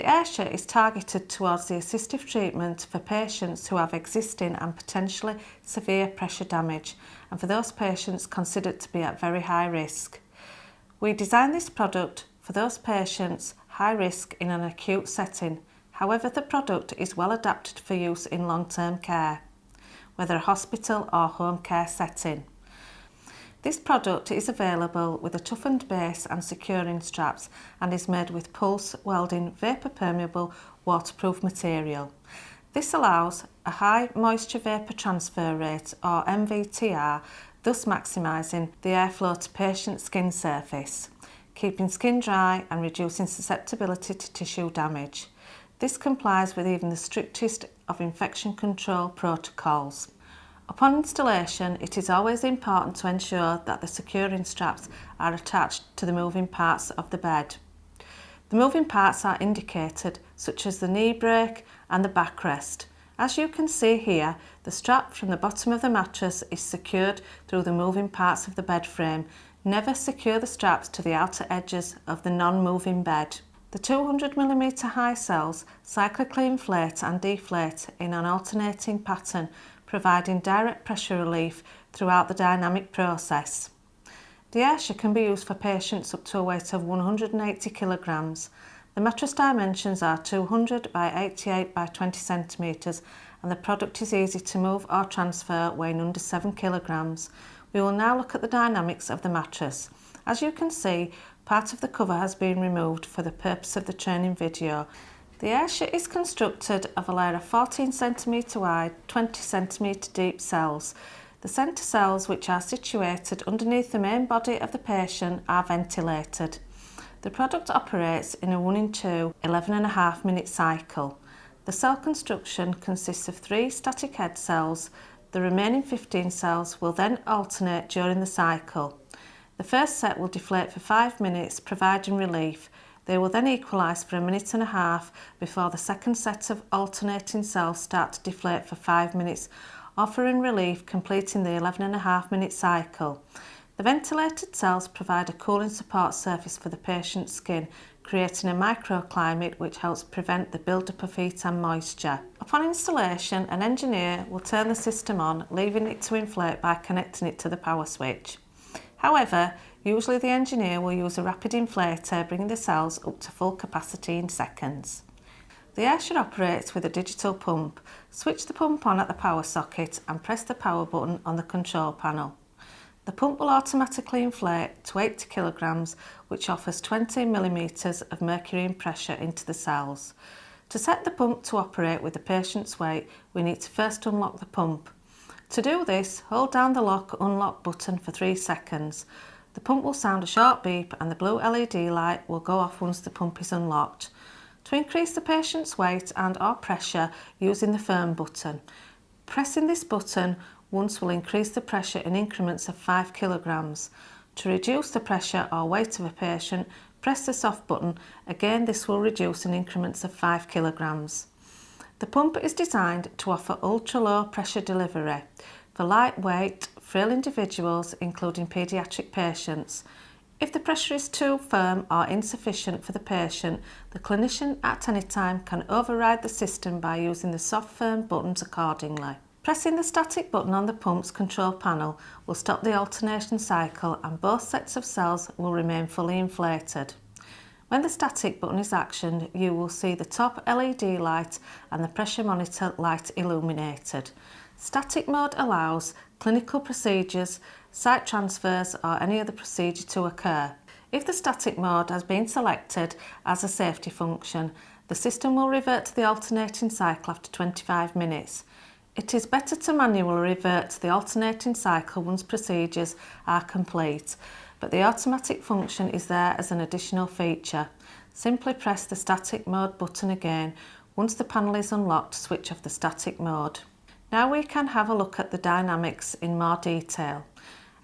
The Ayrshire is targeted towards the assistive treatment for patients who have existing and potentially severe pressure damage, and for those patients considered to be at very high risk. We designed this product for those patients high risk in an acute setting. However, the product is well adapted for use in long-term care, whether a hospital or home care setting. This product is available with a toughened base and securing straps and is made with pulse welding vapour permeable waterproof material. This allows a high moisture vapour transfer rate or MVTR, thus maximising the airflow to patient skin surface, keeping skin dry and reducing susceptibility to tissue damage. This complies with even the strictest of infection control protocols. Upon installation, it is always important to ensure that the securing straps are attached to the moving parts of the bed. The moving parts are indicated, such as the knee brake and the backrest. As you can see here, the strap from the bottom of the mattress is secured through the moving parts of the bed frame. Never secure the straps to the outer edges of the non-moving bed. The 200mm high cells cyclically inflate and deflate in an alternating pattern, providing direct pressure relief throughout the dynamic process. The Ayrshire can be used for patients up to a weight of 180 kilograms. The mattress dimensions are 200 by 88 by 20 centimetres and the product is easy to move or transfer, weighing under 7 kilograms. We will now look at the dynamics of the mattress. As you can see, part of the cover has been removed for the purpose of the training video. The Ayrshire is constructed of a layer of 14 cm wide, 20 cm deep cells. The centre cells, which are situated underneath the main body of the patient, are ventilated. The product operates in a 1 in 2, 11.5 minute cycle. The cell construction consists of 3 static head cells. The remaining 15 cells will then alternate during the cycle. The first set will deflate for 5 minutes, providing relief. They will then equalise for 1.5 minutes before the second set of alternating cells start to deflate for 5 minutes, offering relief, completing the 11.5 minute cycle. The ventilated cells provide a cooling support surface for the patient's skin, creating a microclimate which helps prevent the build-up of heat and moisture. Upon installation, an engineer will turn the system on, leaving it to inflate by connecting it to the power switch. However, usually the engineer will use a rapid inflator, bringing the cells up to full capacity in seconds. The Ayrshire operates with a digital pump. Switch the pump on at the power socket and press the power button on the control panel. The pump will automatically inflate to 80 kilograms, which offers 20mm of mercury in pressure into the cells. To set the pump to operate with the patient's weight, we need to first unlock the pump. To do this, hold down the lock/unlock button for 3 seconds. The pump will sound a short beep and the blue LED light will go off once the pump is unlocked. To increase the patient's weight and/or pressure, using the firm button. Pressing this button once will increase the pressure in increments of 5 kilograms. To reduce the pressure or weight of a patient, press the soft button. Again, this will reduce in increments of 5 kilograms. The pump is designed to offer ultra-low pressure delivery for lightweight, frail individuals, including paediatric patients. If the pressure is too firm or insufficient for the patient, the clinician at any time can override the system by using the soft firm buttons accordingly. Pressing the static button on the pump's control panel will stop the alternation cycle and both sets of cells will remain fully inflated. When the static button is actioned, you will see the top LED light and the pressure monitor light illuminated. Static mode allows clinical procedures, site transfers or any other procedure to occur. If the static mode has been selected as a safety function, the system will revert to the alternating cycle after 25 minutes. It is better to manually revert to the alternating cycle once procedures are complete, but the automatic function is there as an additional feature. Simply press the static mode button again once the panel is unlocked to switch off the static mode. Now we can have a look at the dynamics in more detail.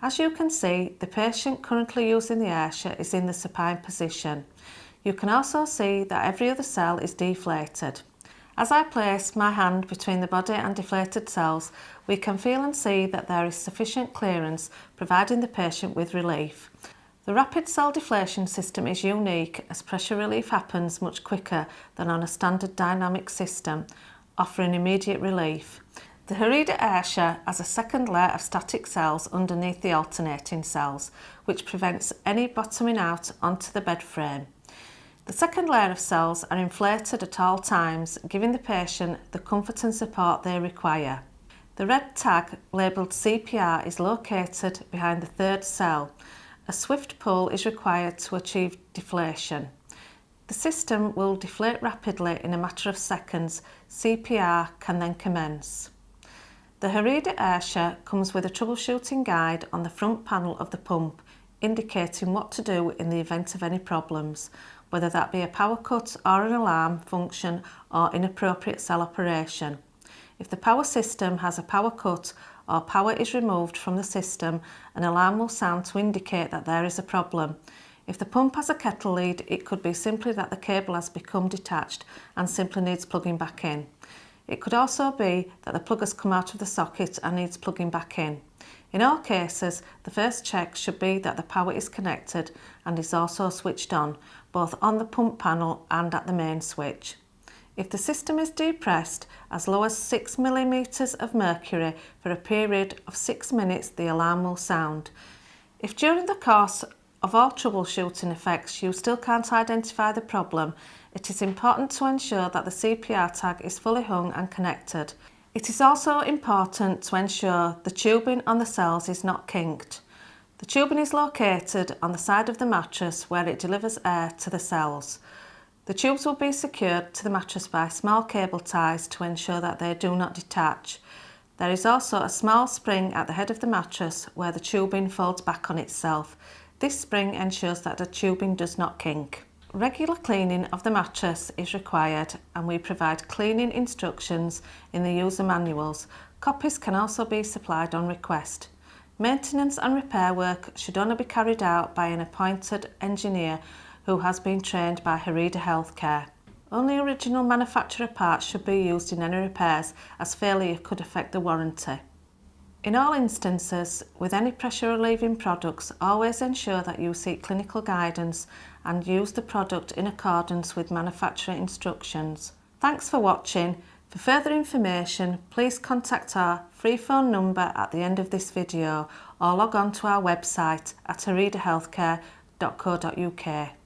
As you can see, the patient currently using the Ayrshire is in the supine position. You can also see that every other cell is deflated. As I place my hand between the body and deflated cells, we can feel and see that there is sufficient clearance, providing the patient with relief. The rapid cell deflation system is unique as pressure relief happens much quicker than on a standard dynamic system, offering immediate relief. The Winncare Ayrshire has a second layer of static cells underneath the alternating cells, which prevents any bottoming out onto the bed frame. The second layer of cells are inflated at all times, giving the patient the comfort and support they require. The red tag labelled CPR is located behind the third cell. A swift pull is required to achieve deflation. The system will deflate rapidly in a matter of seconds. CPR can then commence. The Winncare Ayrshire comes with a troubleshooting guide on the front panel of the pump, indicating what to do in the event of any problems, whether that be a power cut or an alarm function or inappropriate cell operation. If the power system has a power cut or power is removed from the system, an alarm will sound to indicate that there is a problem. If the pump has a kettle lead, it could be simply that the cable has become detached and simply needs plugging back in. It could also be that the plug has come out of the socket and needs plugging back in. In all cases, the first check should be that the power is connected and is also switched on, both on the pump panel and at the main switch. If the system is depressed as low as 6 mm of mercury for a period of 6 minutes, the alarm will sound. If during the course of all troubleshooting effects you still can't identify the problem, it is important to ensure that the CPR tag is fully hung and connected. It is also important to ensure the tubing on the cells is not kinked. The tubing is located on the side of the mattress where it delivers air to the cells. The tubes will be secured to the mattress by small cable ties to ensure that they do not detach. There is also a small spring at the head of the mattress where the tubing folds back on itself. This spring ensures that the tubing does not kink. Regular cleaning of the mattress is required, and we provide cleaning instructions in the user manuals. Copies can also be supplied on request. Maintenance and repair work should only be carried out by an appointed engineer who has been trained by Winncare Healthcare. Only original manufacturer parts should be used in any repairs, as failure could affect the warranty. In all instances, with any pressure relieving products, always ensure that you seek clinical guidance and use the product in accordance with manufacturer instructions. Thanks for watching. For further information, please contact our free phone number at the end of this video or log on to our website at wincarehealthcare.co.uk.